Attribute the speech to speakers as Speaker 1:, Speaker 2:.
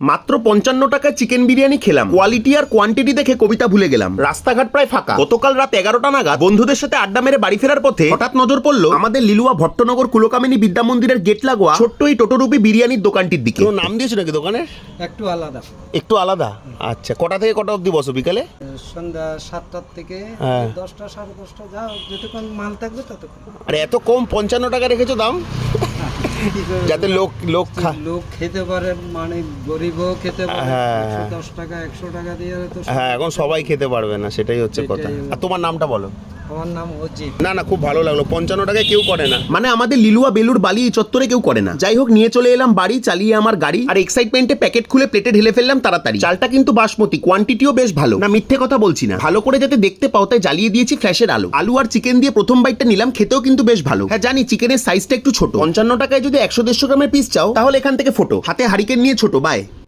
Speaker 1: মাত্র 55 টাকায় চিকেন বিরিয়ানি খেলাম। কোয়ালিটি আর কোয়ান্টিটি দেখে কবিতা ভুলে গেলাম। রাস্তাঘাট প্রায় ফাঁকা। গতকাল রাত 11টা নাগাদ বন্ধুদের সাথে আড্ডা মেরে বাড়ি ফেরার পথে হঠাৎ নজর পড়লো আমাদের লিলুয়া ভট্টনগর কুলকামিনী বিদ্যা মন্দিরের গেট লাগোয়া ছোট্ট এই টোটোরূপী বিরিয়ানির দোকানটির দিকে।
Speaker 2: তো নাম দিয়েছো নাকি দোকানের?
Speaker 3: একটু আলাদা।
Speaker 2: একটু আলাদা। আচ্ছা, কটা থেকে কটা অবধি বসো বিকালে?
Speaker 3: সন্ধ্যা 7টার থেকে
Speaker 2: হ্যাঁ।
Speaker 3: 10টা 10:30 যা যতক্ষণ মাল থাকবে ততক্ষণ।
Speaker 2: আরে এত কম 55 টাকা রেখেছো দাম?
Speaker 3: কি করে
Speaker 2: যাতে লোক
Speaker 3: লোক খেতে পারে, মানে গরিবও খেতে পারে।
Speaker 2: হ্যাঁ।
Speaker 3: 110 টাকা 100 টাকা দিয়ে তো
Speaker 2: হ্যাঁ, এখন সবাই খেতে পারবে না, সেটাই হচ্ছে কথা।
Speaker 3: সেটাই।
Speaker 2: আর তোমার নামটা বলো।
Speaker 3: আমার নাম অজিত।
Speaker 2: না না, খুব ভালো লাগলো। 55 টাকায় কেউ করে না।
Speaker 1: মানে আমাদের লিলুয়া বেলুর বালি এই চত্বরে কেউ করে না। যাই হোক, নিয়ে চলে এলাম বাড়ি, চালিয়ে আমার গাড়ি, আর এক্সাইটমেন্টে প্যাকেট খুলে প্লেটে ঢেলে ফেললাম তাড়াতাড়ি। চালটা কিন্তু বাসমতি, কোয়ান্টিটিও বেশ ভালো, না মিথ্যে কথা বলছি না। ভালো করে যাতে দেখতে পাও তাই জ্বালিয়ে দিয়েছি ফ্ল্যাশের আলো। আলু আর চিকেন দিয়ে প্রথম বাইটটা নিলাম, খেতেও কিন্তু বেশ ভালো। হ্যাঁ জানি চিকেনের সাইজটা একটু ছোট। 55 টাকায় যদি 100-150 গ্রামের পিস চাও তাহলে এখান থেকে ফটো। হাতে হারিকেন নিয়ে ছোট। বাই।